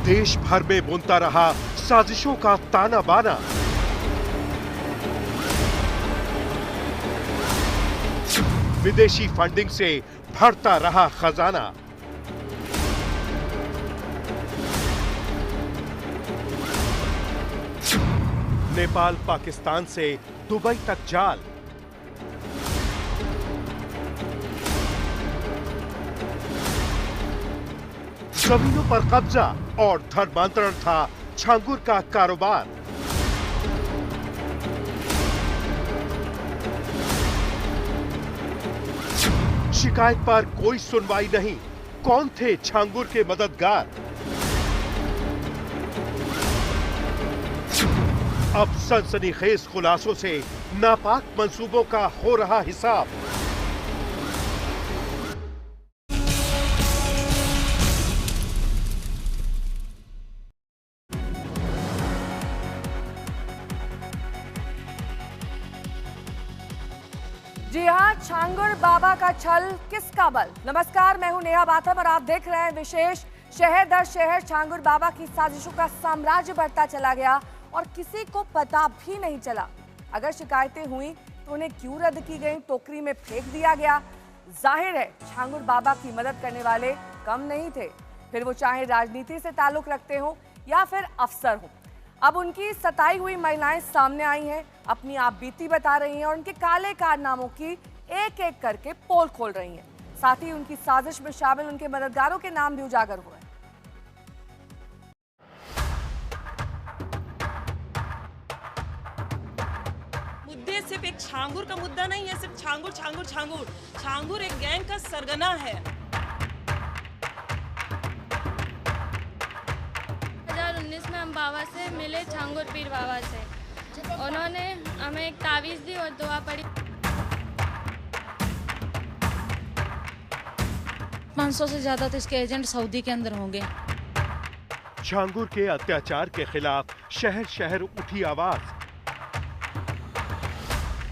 देश भर में बुनता रहा साजिशों का ताना बाना। विदेशी फंडिंग से भरता रहा खजाना। नेपाल पाकिस्तान से दुबई तक जाल। जमीनों पर कब्जा और धर्मांतरण था छांगुर का कारोबार। शिकायत पर कोई सुनवाई नहीं। कौन थे छांगुर के मददगार? अब सनसनीखेज खुलासों से नापाक मंसूबों का हो रहा हिसाब। जी हाँ, छांगुर बाबा का छल किसका बल। नमस्कार, मैं हूं नेहा बाथम और आप देख रहे हैं विशेष। शहर दर शहर छांगुर बाबा की साजिशों का साम्राज्य बढ़ता चला गया और किसी को पता भी नहीं चला। अगर शिकायतें हुई तो उन्हें क्यों रद्द की गई, टोकरी में फेंक दिया गया। जाहिर है छांगुर बाबा की मदद करने वाले कम नहीं थे, फिर वो चाहे राजनीति से ताल्लुक रखते हो या फिर अफसर हो। अब उनकी सताई हुई महिलाएं सामने आई हैं, अपनी आप बीती बता रही हैं और उनके काले कारनामों की एक एक करके पोल खोल रही हैं। साथ ही उनकी साजिश में शामिल उनके मददगारों के नाम भी उजागर हुए। मुद्दे सिर्फ एक छांगुर का मुद्दा नहीं है, सिर्फ छांगुर छांगुर छांगुर। छांगुर एक गैंग का सरगना है। 2019 में हम बाबा से मिले, छांगुर पीर बाबा से। उन्होंने हमें एक तावीज़ दी और दुआ पढ़ी। 500 से ज्यादा तो इसके एजेंट सऊदी के अंदर होंगे। छांगुर के अत्याचार के खिलाफ शहर शहर उठी आवाज।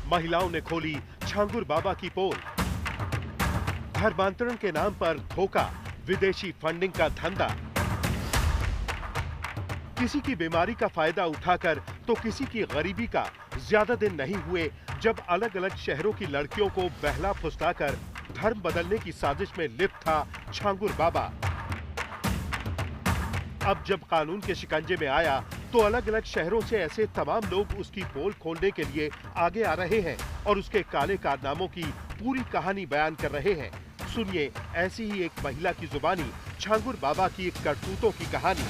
महिलाओं ने खोली छांगुर बाबा की पोल। धर्मांतरण के नाम पर धोखा, विदेशी फंडिंग का धंधा। किसी की बीमारी का फायदा उठाकर तो किसी की गरीबी का। ज्यादा दिन नहीं हुए जब अलग अलग शहरों की लड़कियों को बहला फुसलाकर धर्म बदलने की साजिश में लिप्त था छांगुर बाबा। अब जब कानून के शिकंजे में आया तो अलग अलग शहरों से ऐसे तमाम लोग उसकी पोल खोलने के लिए आगे आ रहे हैं और उसके काले कारनामों की पूरी कहानी बयान कर रहे हैं। सुनिए ऐसी ही एक महिला की जुबानी छांगुर बाबा की करतूतों की कहानी।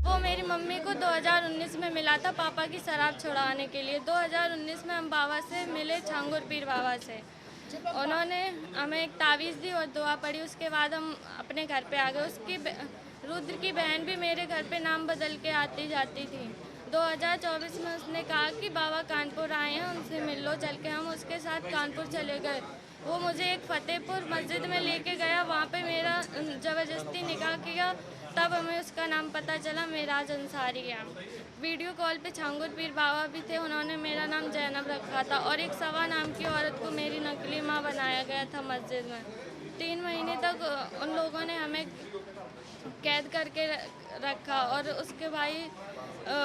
वो मेरी मम्मी को 2019 में मिला था पापा की शराब छुड़ाने के लिए। 2019 में हम बाबा से मिले, छांगुर पीर बाबा से। उन्होंने हमें एक तावीज़ दी और दुआ पढ़ी। उसके बाद हम अपने घर पे आ गए। उसकी रुद्र की बहन भी मेरे घर पे नाम बदल के आती जाती थी। 2024 में उसने कहा कि बाबा कानपुर आए हैं, उनसे मिल लो चल के। हम उसके साथ कानपुर चले गए। वो मुझे एक फतेहपुर मस्जिद में लेके गया, वहाँ पे मेरा ज़बरदस्ती निकाह किया। तब हमें उसका नाम पता चला, मेराज अंसारी है। वीडियो कॉल पे छांगुर पीर बाबा भी थे, उन्होंने मेरा नाम जैनब रखा था और एक सवा नाम की औरत को मेरी नकली माँ बनाया गया था मस्जिद में। 3 महीने तक उन लोगों ने हमें कैद करके रखा और उसके भाई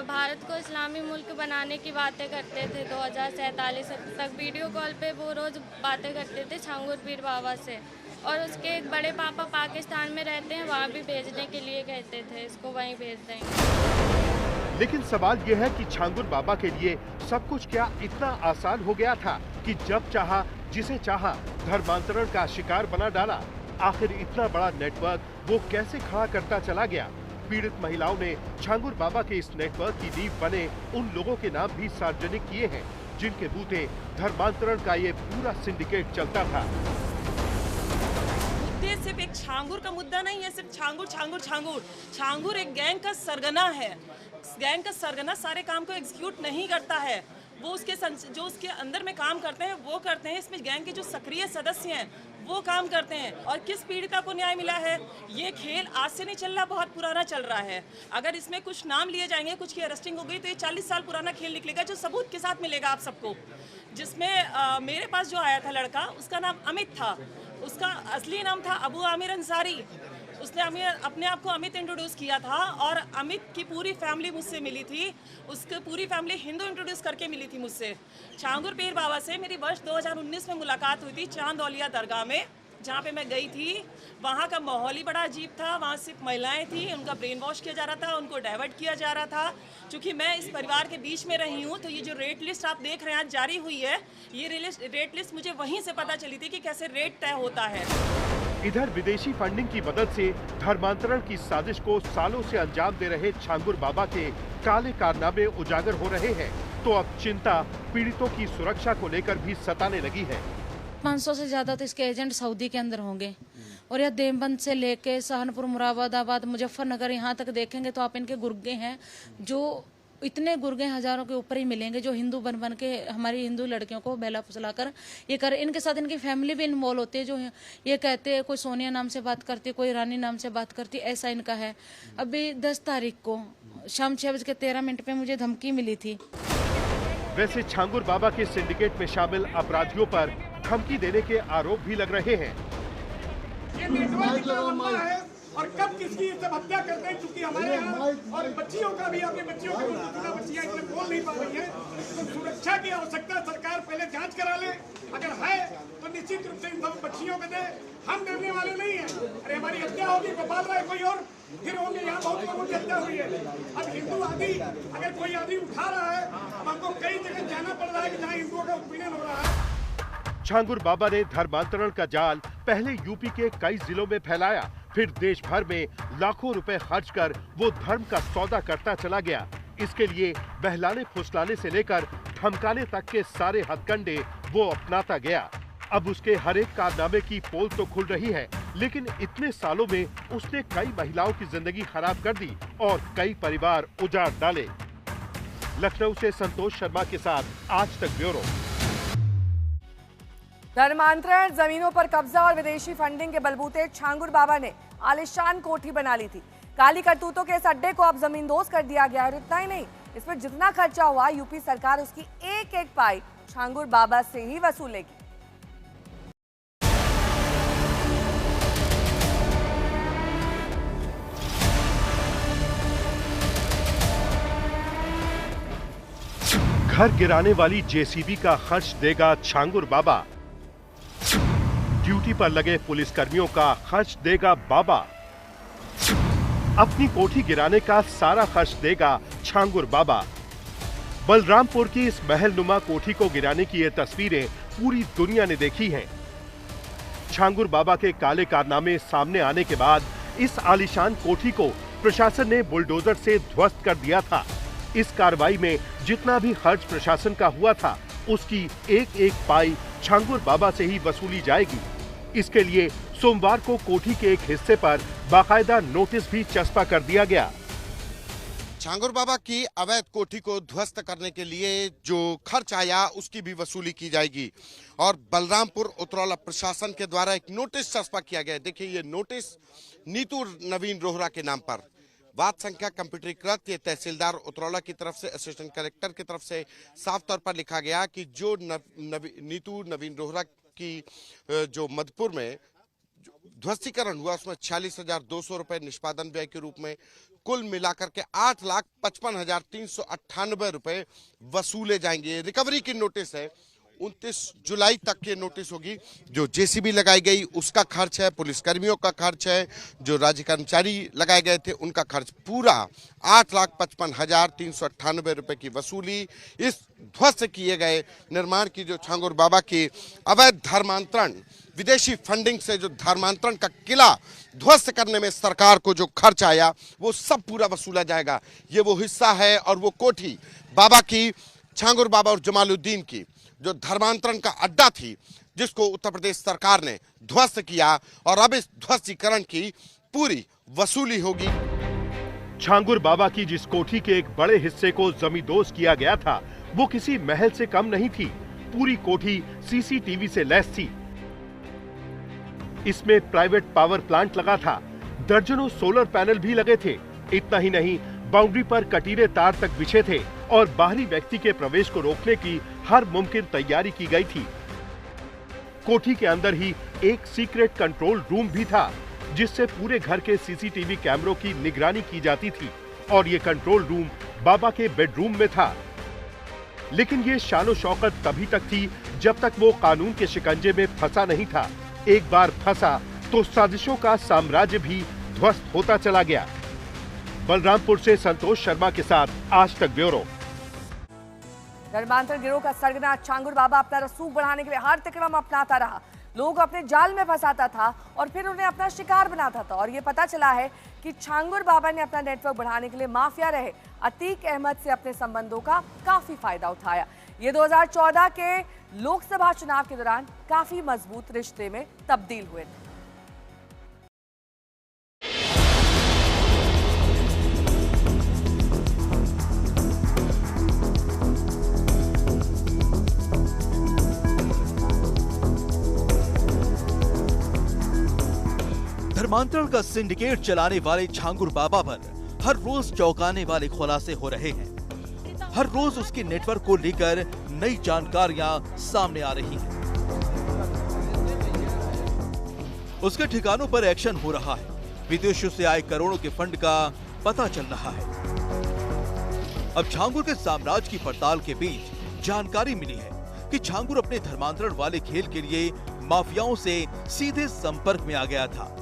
भारत को इस्लामी मुल्क बनाने की बातें करते थे। 2047 तक वीडियो कॉल पे वो रोज़ बातें करते थे छांगुर पीर बाबा से। और उसके एक बड़े पापा पाकिस्तान में रहते हैं, वहाँ भी भेजने के लिए कहते थे इसको वहीं भेज देंगे। लेकिन सवाल यह है कि छांगुर बाबा के लिए सब कुछ क्या इतना आसान हो गया था कि जब चाहा जिसे चाहा धर्मांतरण का शिकार बना डाला? आखिर इतना बड़ा नेटवर्क वो कैसे खड़ा करता चला गया? पीड़ित महिलाओं ने छांगुर बाबा के इस नेटवर्क की नींव बने उन लोगों के नाम भी सार्वजनिक किए हैं जिनके बूते धर्मांतरण का ये पूरा सिंडिकेट चलता था। मुद्दे सिर्फ एक छांगुर का मुद्दा नहीं है, सिर्फ छांगुर छांगुर छांगुर। छांगुर एक गैंग का सरगना है। गैंग का सरगना सारे काम को एग्जीक्यूट नहीं करता है, वो उसके जो उसके अंदर में काम करते हैं वो करते हैं। इसमें गैंग के जो सक्रिय सदस्य हैं वो काम करते हैं। और किस पीड़िता को न्याय मिला है? ये खेल आज से नहीं चल रहा, बहुत पुराना चल रहा है। अगर इसमें कुछ नाम लिए जाएंगे, कुछ की अरेस्टिंग हो गई तो ये 40 साल पुराना खेल निकलेगा जो सबूत के साथ मिलेगा आप सबको। जिसमें मेरे पास जो आया था लड़का, उसका नाम अमित था, उसका असली नाम था अबू आमिर अंसारी। उसने अपने आप को अमित इंट्रोड्यूस किया था और अमित की पूरी फैमिली मुझसे मिली थी। उसकी पूरी फैमिली हिंदू इंट्रोड्यूस करके मिली थी मुझसे। छांगुर पीर बाबा से मेरी वर्ष 2019 में मुलाकात हुई थी चांदौलिया दरगाह में, जहाँ पे मैं गई थी। वहाँ का माहौल ही बड़ा अजीब था। वहाँ सिर्फ महिलाएं थी, उनका ब्रेन वॉश किया जा रहा था, उनको डाइवर्ट किया जा रहा था। क्योंकि मैं इस परिवार के बीच में रही हूँ, तो ये जो रेट लिस्ट आप देख रहे हैं आज जारी हुई है, ये रेट लिस्ट मुझे वहीं से पता चली थी कि कैसे रेट तय होता है। इधर विदेशी फंडिंग की मदद से धर्मांतरण की साजिश को सालों से अंजाम दे रहे छांगुर बाबा के काले कारनामे उजागर हो रहे हैं, तो अब चिंता पीड़ितों की सुरक्षा को लेकर भी सताने लगी है। 500 से ज्यादा तो इसके एजेंट सऊदी के अंदर होंगे और यह देवबंद से लेके सहारनपुर, मुरादाबाद, मुजफ्फरनगर यहाँ तक देखेंगे तो आप इनके गुर्गे हैं, जो इतने गुर्गे हजारों के ऊपर ही मिलेंगे, जो हिंदू बन के हमारी हिंदू लड़कियों को बहला फुसला कर ये कर। इनके साथ इनकी फैमिली भी इन्वॉल्व होती है, जो ये कहते हैं कोई सोनिया नाम से बात करती है, कोई रानी नाम से बात करती है, ऐसा इनका है। अभी 10 तारीख को शाम 6:13 पे मुझे धमकी मिली थी। वैसे छांगुर बाबा के सिंडिकेट में शामिल अपराधियों पर धमकी देने के आरोप भी लग रहे हैं। ये नेटवर्क इतना लंबा है और कब किसकी सब हत्या करते हैं, चूंकि हमारे यहाँ और बच्चियों का भी, अपने बच्चियों के बच्चियाँ इतने बोल नहीं पा रही है, तो सुरक्षा की आवश्यकता सरकार पहले जांच करा ले। अगर है तो निश्चित रूप से इन सब बच्चियों को दे। हम देने वाले नहीं है। अरे हमारी हत्या होगी, गोपाल राय कोई और फिर होंगे। यहाँ बहुत लोगों की हत्या हुई है। अब हिंदू आदि अगर कोई आदमी उठा रहा है, तो हमको कई जगह जाना पड़ रहा है कि जहाँ हिंदुओं का उत्पीड़न हो रहा है। छांगुर बाबा ने धर्मांतरण का जाल पहले यूपी के कई जिलों में फैलाया, फिर देश भर में लाखों रुपए खर्च कर वो धर्म का सौदा करता चला गया। इसके लिए बहलाने फुसलाने से लेकर धमकाने तक के सारे हथकंडे वो अपनाता गया। अब उसके हर एक कारनामे की पोल तो खुल रही है, लेकिन इतने सालों में उसने कई महिलाओं की जिंदगी खराब कर दी और कई परिवार उजाड़ डाले। लखनऊ से संतोष शर्मा के साथ आज तक ब्यूरो। धर्मांतरण, जमीनों पर कब्जा और विदेशी फंडिंग के बलबूते छांगुर बाबा ने आलिशान कोठी बना ली थी। काली करतूतों के इस अड्डे को अब जमींदोज कर दिया गया। और इतना ही नहीं, इसमें जितना खर्चा हुआ यूपी सरकार उसकी एक एक पाई छांगुर बाबा से ही वसूलेगी। घर गिराने वाली जेसीबी का खर्च देगा छांगुर बाबा। ड्यूटी पर लगे पुलिसकर्मियों का खर्च देगा बाबा। अपनी कोठी गिराने का सारा खर्च देगा छांगुर बाबा। बलरामपुर की इस महलनुमा कोठी को गिराने की ये तस्वीरें पूरी दुनिया ने देखी हैं। छांगुर बाबा के काले कारनामे सामने आने के बाद इस आलीशान कोठी को प्रशासन ने बुलडोजर से ध्वस्त कर दिया था। इस कार्रवाई में जितना भी खर्च प्रशासन का हुआ था, उसकी एक एक पाई छांगुर बाबा से ही वसूली जाएगी। इसके लिए सोमवार को कोठी के एक हिस्से पर बाकायदा नोटिस भी चस्पा कर दिया गया। छांगुर बाबा की अवैध कोठी को ध्वस्त करने के लिए जो खर्च आया उसकी भी वसूली की जाएगी और बलरामपुर उतरौला प्रशासन के द्वारा एक नोटिस चस्पा किया गया। देखिए, ये नोटिस नीतू नवीन रोहरा के नाम पर वाद संख्या कंप्यूटरीकृत, ये तहसीलदार उतरौला की तरफ से, असिस्टेंट कलेक्टर की तरफ से साफ तौर पर लिखा गया कि जो नीतू नवीन रोहरा की जो मधुपुर में ध्वस्तीकरण हुआ उसमें 46,200 रुपए निष्पादन व्यय के रूप में कुल मिलाकर के 8,55,398 रुपए वसूले जाएंगे। रिकवरी की नोटिस है, 29 जुलाई तक की नोटिस होगी। जो जेसीबी लगाई गई उसका खर्च है, पुलिसकर्मियों का खर्च है, जो राज्य कर्मचारी लगाए गए थे उनका खर्च, पूरा 8,55,398 रुपए की वसूली। इस ध्वस्त किए गए निर्माण की जो छांगुर बाबा की अवैध धर्मांतरण, विदेशी फंडिंग से जो धर्मांतरण का किला ध्वस्त करने में सरकार को जो खर्च आया वो सब पूरा वसूला जाएगा। ये वो हिस्सा है और वो कोठी बाबा की, छांगुर बाबा और जमालुद्दीन की, जो धर्मांतरण का अड्डा थी, जिसको उत्तर प्रदेश सरकार ने ध्वस्त किया और अब इस ध्वस्तीकरण की पूरी वसूली होगी। छांगुर बाबा की जिस कोठी के एक बड़े हिस्से को जमींदोज किया गया था, वो किसी महल से कम नहीं थी। पूरी कोठी सीसीटीवी से लैस थी। इसमें प्राइवेट पावर प्लांट लगा था, दर्जनों सोलर पैनल भी लगे थे। इतना ही नहीं, बाउंड्री पर कटीले तार तक बिछे थे और बाहरी व्यक्ति के प्रवेश को रोकने की हर मुमकिन तैयारी की गई थी। कोठी के अंदर ही एक सीक्रेट कंट्रोल रूम भी था, जिससे पूरे घर के सीसीटीवी कैमरों की निगरानी की जाती थी और ये कंट्रोल रूम बाबा के बेडरूम में था। लेकिन ये शानो शौकत तभी तक थी जब तक वो कानून के शिकंजे में फंसा नहीं था। एक बार फंसा तो साजिशों का साम्राज्य भी ध्वस्त होता चला गया। बलरामपुर से संतोष शर्मा के साथ आज तक ब्यूरो। धर्मांतरण गिरोह का सरगना छांगुर बाबा अपना रसूख बढ़ाने के लिए हर तिकड़म अपनाता रहा। लोग अपने जाल में फंसाता था और फिर उन्हें अपना शिकार बनाता था। और ये पता चला है कि छांगुर बाबा ने अपना नेटवर्क बढ़ाने के लिए माफिया रहे अतीक अहमद से अपने संबंधों का काफी फायदा उठाया। ये 2014 के लोकसभा चुनाव के दौरान काफी मजबूत रिश्ते में तब्दील हुए थे। धर्मांतरण का सिंडिकेट चलाने वाले छांगुर बाबा पर हर रोज चौंकाने वाले खुलासे हो रहे हैं। हर रोज उसके नेटवर्क को लेकर नई जानकारियां सामने आ रही हैं। उसके ठिकानों पर एक्शन हो रहा है। विदेशों से आए करोड़ों के फंड का पता चल रहा है। अब छांगुर के साम्राज्य की पड़ताल के बीच जानकारी मिली है कि छांगुर अपने धर्मांतरण वाले खेल के लिए माफियाओं से सीधे संपर्क में आ गया था।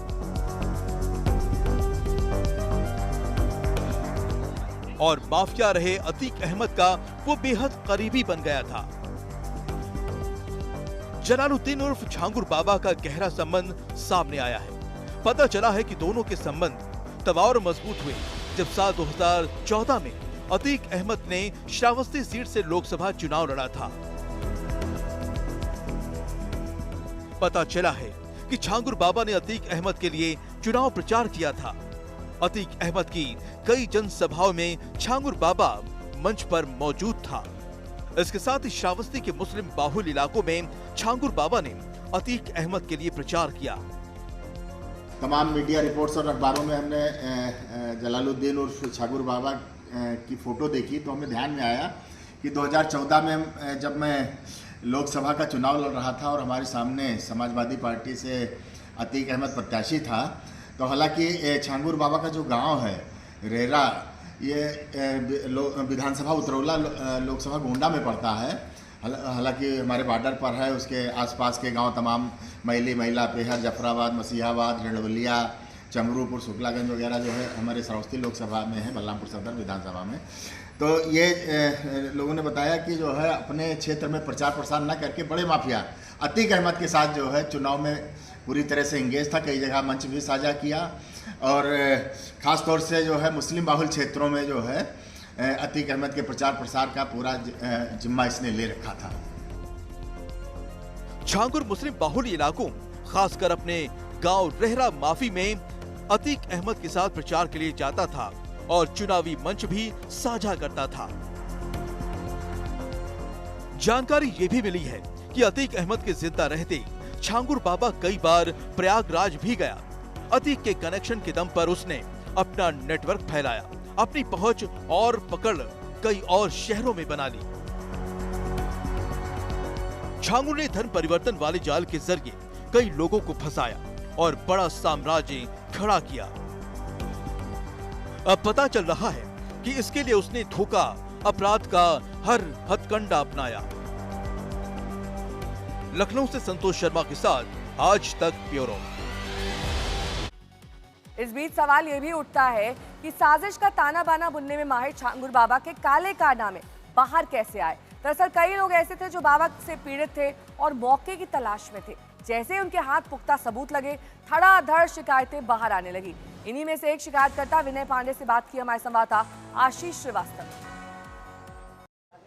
और माफिया रहे अतीक अहमद का वो बेहद करीबी बन गया था। जलालुद्दीन उर्फ छांगुर बाबा का गहरा संबंध सामने आया है। पता चला है कि दोनों के संबंध तब और मजबूत हुए जब साल 2014 में अतीक अहमद ने श्रावस्ती सीट से लोकसभा चुनाव लड़ा था। पता चला है कि छांगुर बाबा ने अतीक अहमद के लिए चुनाव प्रचार किया था। अतीक अहमद की कई जनसभाओं में छांगुर बाबा मंच पर मौजूद था। इसके साथ ही श्रावस्ती के मुस्लिम बाहुल इलाकों में छांगुर बाबा ने अतीक अहमद के लिए प्रचार किया। तमाम मीडिया रिपोर्ट्स और अखबारों में हमने जलालुद्दीन उर्फ छांगुर बाबा की फोटो देखी तो हमें ध्यान में आया कि 2014 में जब मैं लोकसभा का चुनाव लड़ रहा था और हमारे सामने समाजवादी पार्टी से अतीक अहमद प्रत्याशी था, तो हालांकि छांगुर बाबा का जो गांव है रेरा, ये विधानसभा उतरौला लोकसभा गोंडा में पड़ता है। हालांकि हमारे बॉर्डर पर है। उसके आसपास के गांव तमाम मैली, महिला, पेहर, जफराबाद, मसीहाबाद, रेणवलिया, चमरूपुर, शुक्लागंज वगैरह जो है हमारे श्रावस्ती लोकसभा में है, बलरामपुर सदर विधानसभा में। तो ये लोगों ने बताया कि जो है अपने क्षेत्र में प्रचार प्रसार न करके बड़े माफिया अतीक अहमद के साथ जो है चुनाव में पूरी तरह से इंगेज था। कई जगह मंच भी साझा किया और ख़ास तौर से जो है मुस्लिम बाहुल क्षेत्रों में जो है अतीक अहमद के प्रचार प्रसार का पूरा जिम्मा इसने ले रखा था। छांगुर मुस्लिम बाहुल इलाकों, खासकर अपने गांव रेहरा माफी में अतीक अहमद के साथ प्रचार के लिए जाता था और चुनावी मंच भी साझा करता था। जानकारी ये भी मिली है कि अतीक अहमद के जिंदा रहते छांगुर बाबा कई बार प्रयागराज भी गया। अतीक के कनेक्शन के दम पर उसने अपना नेटवर्क फैलाया, अपनी पहुंच और पकड़ कई और शहरों में बना ली। छांगुर ने धर्म परिवर्तन वाले जाल के जरिए कई लोगों को फंसाया और बड़ा साम्राज्य खड़ा किया। अब पता चल रहा है कि इसके लिए उसने धोखा, अपराध का हर हथकंडा अपनाया। लखनऊ से संतोष शर्मा के साथ आज तक ब्यूरो। इस बीच सवाल यह भी उठता है कि साजिश का ताना बाना बुनने में माहिर छांगुर बाबा के काले कारनामे बाहर कैसे आए। दरअसल कई लोग ऐसे थे जो बाबा से पीड़ित थे और मौके की तलाश में थे। जैसे उनके हाथ पुख्ता सबूत लगे, धड़ाधड़ शिकायतें बाहर आने लगी। इन्हीं में से एक शिकायतकर्ता विनय पांडे से बात की हमारे संवाददाता आशीष श्रीवास्तव।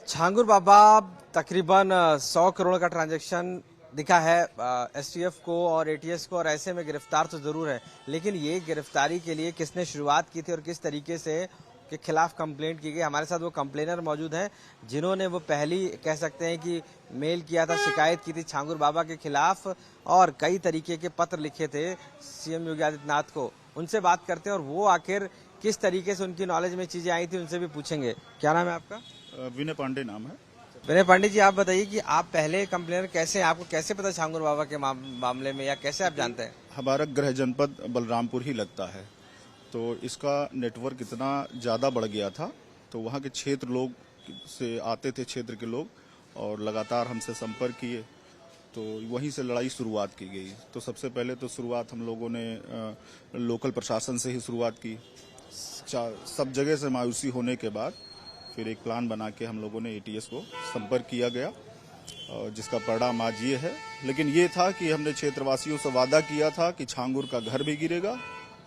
छांगुर बाबा तकरीबन 100 करोड़ का ट्रांजैक्शन दिखा है एसटीएफ को और एटीएस को, और ऐसे में गिरफ्तार तो जरूर है, लेकिन ये गिरफ्तारी के लिए किसने शुरुआत की थी और किस तरीके से के खिलाफ कंप्लेंट की गई। हमारे साथ वो कंप्लेनर मौजूद हैं जिन्होंने वो पहली कह सकते हैं कि मेल किया था, शिकायत की थी छांगुर बाबा के खिलाफ और कई तरीके के पत्र लिखे थे सीएम योगी आदित्यनाथ को। उनसे बात करते हैं और वो आखिर किस तरीके से उनकी नॉलेज में चीजें आई थी उनसे भी पूछेंगे। क्या नाम है आपका? विनय पांडे नाम है। विनय पांडे जी, आप बताइए कि आप पहले कंप्लेनर कैसे, आपको कैसे पता छांगुर बाबा के मामले में, या कैसे आप जानते हैं? हमारा गृह जनपद बलरामपुर ही लगता है, तो इसका नेटवर्क इतना ज़्यादा बढ़ गया था, तो वहाँ के क्षेत्र लोग से आते थे, क्षेत्र के लोग, और लगातार हमसे संपर्क किए, तो वहीं से लड़ाई शुरुआत की गई। तो सबसे पहले तो शुरुआत हम लोगों ने लोकल प्रशासन से ही शुरुआत की। सब जगह से मायूसी होने के बाद फिर एक प्लान बना के हम लोगों ने एटीएस को संपर्क किया गया, और जिसका परिणाम आज ये है। लेकिन ये था कि हमने क्षेत्रवासियों से वादा किया था कि छांगुर का घर भी गिरेगा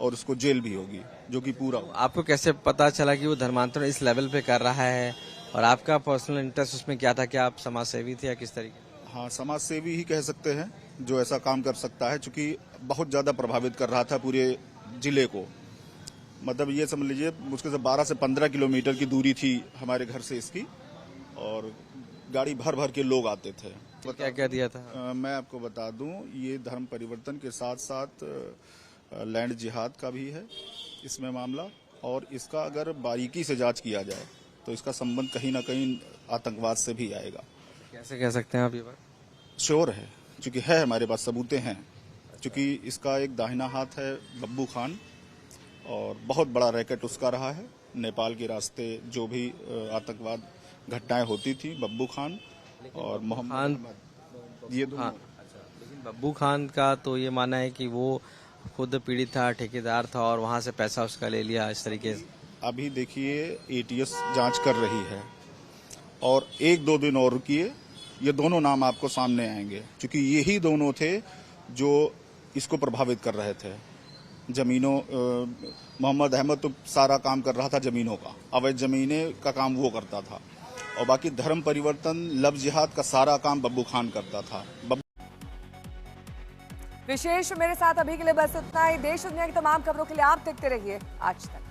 और उसको जेल भी होगी, जो कि पूरा। आपको कैसे पता चला कि वो धर्मांतरण इस लेवल पे कर रहा है, और आपका पर्सनल इंटरेस्ट उसमें क्या था? क्या आप समाज सेवी थे या किस तरीके? हाँ, समाज सेवी ही कह सकते हैं जो ऐसा काम कर सकता है, क्योंकि बहुत ज्यादा प्रभावित कर रहा था पूरे जिले को। मतलब ये समझ लीजिए मुश्किल से 12 से 15 किलोमीटर की दूरी थी हमारे घर से इसकी, और गाड़ी भर भर के लोग आते थे। तो क्या क्या दिया था? मैं आपको बता दूं, ये धर्म परिवर्तन के साथ साथ लैंड जिहाद का भी है इसमें मामला, और इसका अगर बारीकी से जांच किया जाए तो इसका संबंध कहीं ना कहीं आतंकवाद से भी आएगा। कैसे कह सकते हैं आप ये बात? श्योर है, क्योंकि है हमारे पास सबूतें हैं। क्योंकि इसका एक दाहिना हाथ है बब्बू खान, और बहुत बड़ा रैकेट उसका रहा है। नेपाल के रास्ते जो भी आतंकवाद घटनाएं होती थी, बब्बू खान और मोहम्मद, ये दोनों। लेकिन बब्बू खान का तो ये मानना है कि वो खुद पीड़ित था, ठेकेदार था, और वहां से पैसा उसका ले लिया इस तरीके से। अभी देखिए एटीएस जांच कर रही है, और 1-2 दिन और रुकिए, ये दोनों नाम आपको सामने आएंगे, क्योंकि यही दोनों थे जो इसको प्रभावित कर रहे थे। जमीनों, मोहम्मद अहमद तो सारा काम कर रहा था जमीनों का, अवैध जमीनें का काम वो करता था, और बाकी धर्म परिवर्तन, लव जिहाद का सारा काम बब्बू खान करता था। विशेष मेरे साथ अभी के लिए बस इतना ही। देश दुनिया की तमाम खबरों के लिए आप देखते रहिए आज तक।